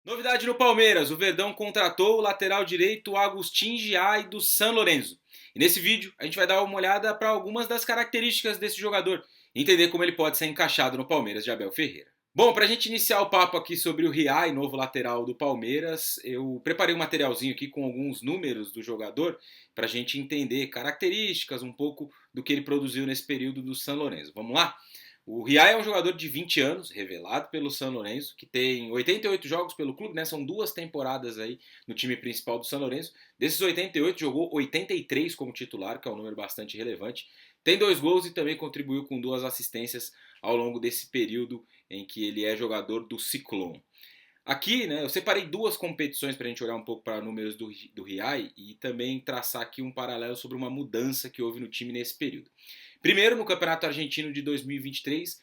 Novidade no Palmeiras, o Verdão contratou o lateral direito Agustin Giai do San Lorenzo. E nesse vídeo a gente vai dar uma olhada para algumas das características desse jogador e entender como ele pode ser encaixado no Palmeiras de Abel Ferreira. Bom, para a gente iniciar o papo aqui sobre o Giai, novo lateral do Palmeiras, eu preparei um materialzinho aqui com alguns números do jogador para a gente entender características, um pouco do que ele produziu nesse período do San Lorenzo. Vamos lá? O Giai é um jogador de 20 anos, revelado pelo San Lorenzo, que tem 88 jogos pelo clube, né? São 2 temporadas aí no time principal do San Lorenzo. Desses 88, jogou 83 como titular, que é um número bastante relevante. Tem 2 gols e também contribuiu com 2 assistências ao longo desse período em que ele é jogador do Ciclone. Aqui, né, eu separei 2 competições para a gente olhar um pouco para números do Giai e também traçar aqui um paralelo sobre uma mudança que houve no time nesse período. Primeiro, no Campeonato Argentino de 2023,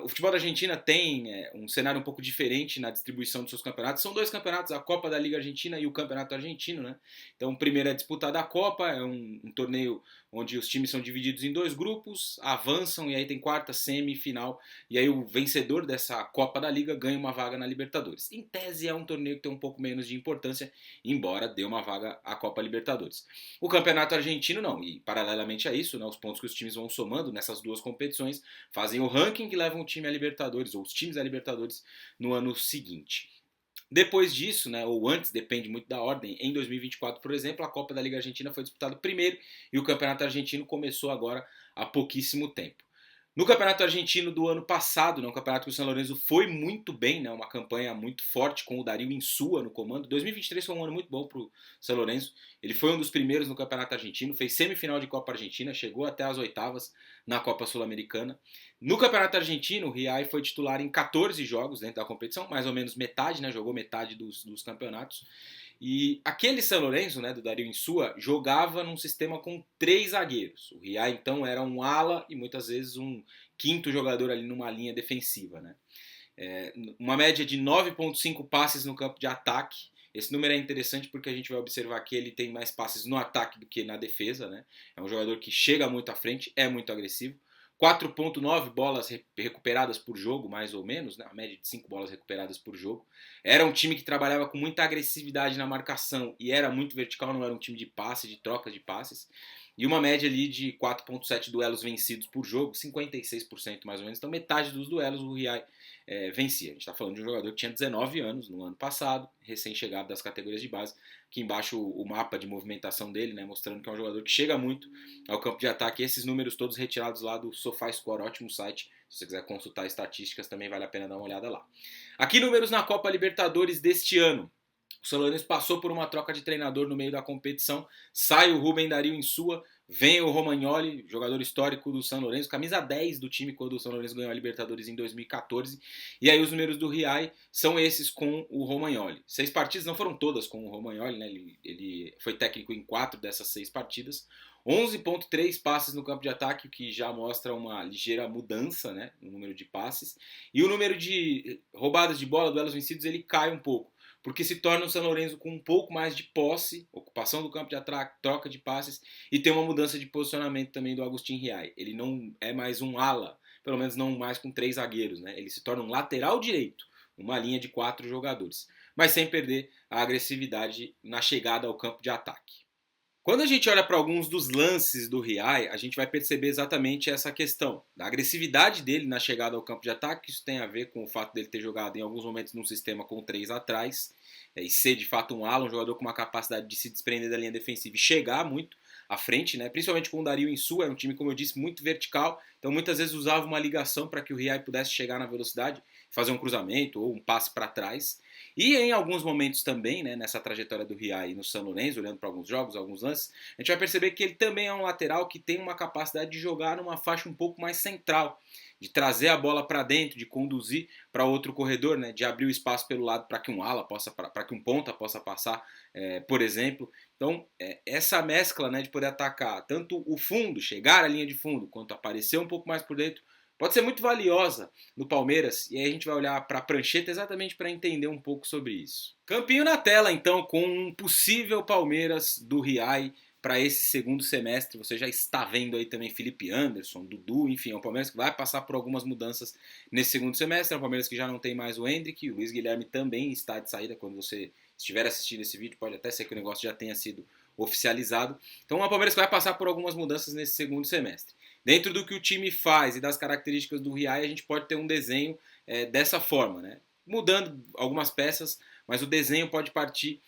o futebol da Argentina tem um cenário um pouco diferente na distribuição dos seus campeonatos. São 2 campeonatos, a Copa da Liga Argentina e o Campeonato Argentino, né? Então, o primeiro é disputado a Copa, é um torneio onde os times são divididos em 2 grupos, avançam e aí tem quarta, semifinal, e aí o vencedor dessa Copa da Liga ganha uma vaga na Libertadores. Em tese é um torneio que tem um pouco menos de importância, embora dê uma vaga à Copa Libertadores. O Campeonato Argentino não, e paralelamente a isso, né, os pontos que os times vão somando nessas 2 competições fazem o ranking que levam o time a Libertadores, ou os times a Libertadores no ano seguinte. Depois disso, né, ou antes, depende muito da ordem, em 2024, por exemplo, a Copa da Liga Argentina foi disputada primeiro e o Campeonato Argentino começou agora há pouquíssimo tempo. No Campeonato Argentino do ano passado, né, um campeonato que o San Lorenzo foi muito bem, né, uma campanha muito forte com o Darío Insua no comando. 2023 foi um ano muito bom para o San Lorenzo. Ele foi um dos primeiros no Campeonato Argentino, fez semifinal de Copa Argentina, chegou até as oitavas na Copa Sul-Americana. No Campeonato Argentino, o Giai foi titular em 14 jogos dentro da competição, mais ou menos metade, né, jogou metade dos campeonatos. E aquele San Lorenzo, né, do Darío Insua, jogava num sistema com 3 zagueiros. O Giai, então, era um ala e muitas vezes um quinto jogador ali numa linha defensiva. Né? Uma média de 9,5 passes no campo de ataque. Esse número é interessante porque a gente vai observar que ele tem mais passes no ataque do que na defesa. Né? É um jogador que chega muito à frente, é muito agressivo. 4,9 bolas recuperadas por jogo, mais ou menos, né? A média de 5 bolas recuperadas por jogo. Era um time que trabalhava com muita agressividade na marcação e era muito vertical, não era um time de passe, de troca de passes. E uma média ali de 4,7 duelos vencidos por jogo, 56% mais ou menos. Então metade dos duelos o Giai vencia. A gente está falando de um jogador que tinha 19 anos no ano passado, recém-chegado das categorias de base. Aqui embaixo o mapa de movimentação dele, né, mostrando que é um jogador que chega muito ao campo de ataque. Esses números todos retirados lá do SofaScore, ótimo site. Se você quiser consultar estatísticas, também vale a pena dar uma olhada lá. Aqui números na Copa Libertadores deste ano. O San Lorenzo passou por uma troca de treinador no meio da competição. Sai o Rubem Darío Insua, vem o Romagnoli, jogador histórico do San Lorenzo, camisa 10 do time quando o San Lorenzo ganhou a Libertadores em 2014. E aí os números do Giai são esses com o Romagnoli. 6 partidas, não foram todas com o Romagnoli, né? Ele foi técnico em 4 dessas 6 partidas. 11,3 passes no campo de ataque, o que já mostra uma ligeira mudança, né, no número de passes. E o número de roubadas de bola, duelos vencidos, ele cai um pouco, porque se torna o San Lorenzo com um pouco mais de posse, ocupação do campo de ataque, troca de passes, e tem uma mudança de posicionamento também do Agustin Giai. Ele não é mais um ala, pelo menos não mais com 3 zagueiros, né? Ele se torna um lateral direito, uma linha de 4 jogadores, mas sem perder a agressividade na chegada ao campo de ataque. Quando a gente olha para alguns dos lances do Giai, a gente vai perceber exatamente essa questão da agressividade dele na chegada ao campo de ataque. Isso tem a ver com o fato dele ter jogado em alguns momentos num sistema com 3 atrás e ser de fato um ala, um jogador com uma capacidade de se desprender da linha defensiva e chegar muito à frente, né? Principalmente com o Darío Insua, era um time, como eu disse, muito vertical, então muitas vezes usava uma ligação para que o Giai pudesse chegar na velocidade, fazer um cruzamento ou um passe para trás. E em alguns momentos também, né, nessa trajetória do Giai no San Lorenzo, olhando para alguns jogos, alguns lances, a gente vai perceber que ele também é um lateral que tem uma capacidade de jogar numa faixa um pouco mais central, de trazer a bola para dentro, de conduzir para outro corredor, né, de abrir o espaço pelo lado para que um ala possa, para que um ponta possa passar, por exemplo. Então, essa mescla, né, de poder atacar tanto o fundo, chegar à linha de fundo, quanto aparecer um pouco mais por dentro, pode ser muito valiosa no Palmeiras, e aí a gente vai olhar para a prancheta exatamente para entender um pouco sobre isso. Campinho na tela, então, com um possível Palmeiras do Giai para esse segundo semestre. Você já está vendo aí também Felipe Anderson, Dudu, enfim, é um Palmeiras que vai passar por algumas mudanças nesse segundo semestre. É um Palmeiras que já não tem mais o Endrick, o Luiz Guilherme também está de saída. Quando você estiver assistindo esse vídeo, pode até ser que o negócio já tenha sido oficializado. Então é um Palmeiras que vai passar por algumas mudanças nesse segundo semestre. Dentro do que o time faz e das características do Riai, a gente pode ter um desenho dessa forma, né? Mudando algumas peças, mas o desenho pode partir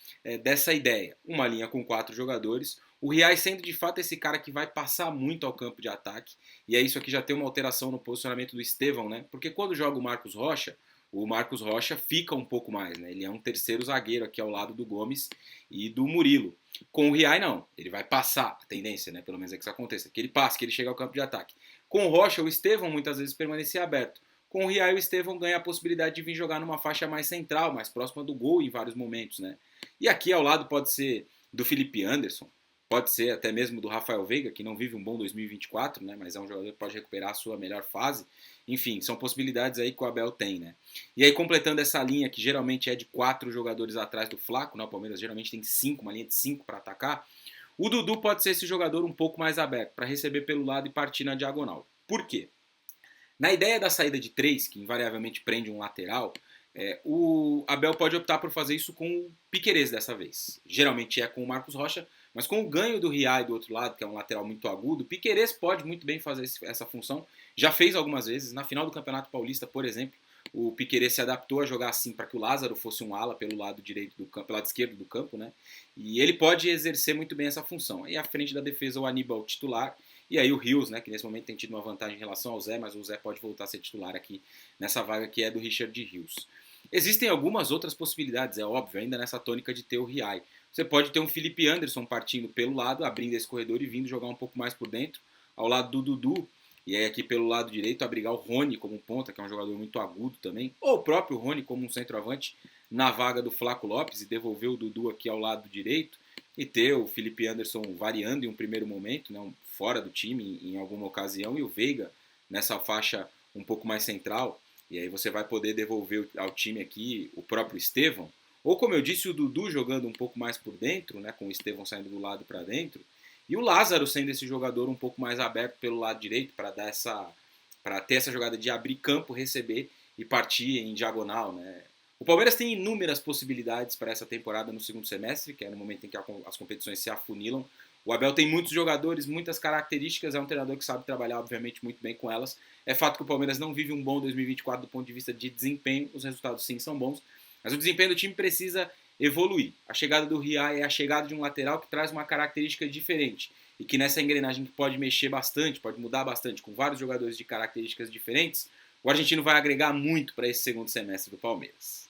dessa ideia. Uma linha com 4 jogadores, o Riai sendo de fato esse cara que vai passar muito ao campo de ataque, e é isso aqui já tem uma alteração no posicionamento do Estevão, né? Porque quando joga o Marcos Rocha fica um pouco mais, né? Ele é um terceiro zagueiro aqui ao lado do Gomes e do Murilo. Com o Riai não, ele vai passar, a tendência, né? Pelo menos é que isso aconteça, que ele passe, que ele chegue ao campo de ataque. Com o Rocha, o Estevão muitas vezes permanecia aberto. Com o Riai, o Estevão ganha a possibilidade de vir jogar numa faixa mais central, mais próxima do gol em vários momentos, né? E aqui ao lado pode ser do Felipe Anderson, pode ser até mesmo do Rafael Veiga, que não vive um bom 2024, né? Mas é um jogador que pode recuperar a sua melhor fase. Enfim, são possibilidades aí que o Abel tem, né? E aí, completando essa linha, que geralmente é de 4 jogadores atrás do Flaco, né? O Palmeiras geralmente tem 5, uma linha de 5 para atacar. O Dudu pode ser esse jogador um pouco mais aberto, para receber pelo lado e partir na diagonal. Por quê? Na ideia da saída de 3, que invariavelmente prende um lateral, o Abel pode optar por fazer isso com o Piquerez dessa vez. Geralmente é com o Marcos Rocha, mas com o ganho do Riai do outro lado, que é um lateral muito agudo, o Piquerez pode muito bem fazer essa função. Já fez algumas vezes. Na final do Campeonato Paulista, por exemplo, o Piquerez se adaptou a jogar assim para que o Lázaro fosse um ala pelo lado direito do campo, pelo lado esquerdo do campo, né? E ele pode exercer muito bem essa função. Aí à frente da defesa o Aníbal titular. E aí o Rios, né, que nesse momento tem tido uma vantagem em relação ao Zé, mas o Zé pode voltar a ser titular aqui nessa vaga que é do Richard Rios. Existem algumas outras possibilidades, é óbvio, ainda nessa tônica de ter o Riai. Você pode ter um Felipe Anderson partindo pelo lado, abrindo esse corredor e vindo jogar um pouco mais por dentro, ao lado do Dudu, e aí aqui pelo lado direito abrigar o Rony como ponta, que é um jogador muito agudo também, ou o próprio Rony como um centroavante na vaga do Flaco Lopes e devolver o Dudu aqui ao lado direito, e ter o Felipe Anderson variando em um primeiro momento, né, fora do time em alguma ocasião, e o Veiga nessa faixa um pouco mais central, e aí você vai poder devolver ao time aqui o próprio Estevão, ou como eu disse, o Dudu jogando um pouco mais por dentro, né, com o Estevão saindo do lado para dentro, e o Lázaro sendo esse jogador um pouco mais aberto pelo lado direito para ter essa jogada de abrir campo, receber e partir em diagonal, né? O Palmeiras tem inúmeras possibilidades para essa temporada no segundo semestre, que é no momento em que as competições se afunilam. O Abel tem muitos jogadores, muitas características, é um treinador que sabe trabalhar, obviamente, muito bem com elas. É fato que o Palmeiras não vive um bom 2024 do ponto de vista de desempenho, os resultados sim são bons, mas o desempenho do time precisa evoluir. A chegada do Riai é a chegada de um lateral que traz uma característica diferente e que nessa engrenagem que pode mexer bastante, pode mudar bastante, com vários jogadores de características diferentes, o argentino vai agregar muito para esse segundo semestre do Palmeiras.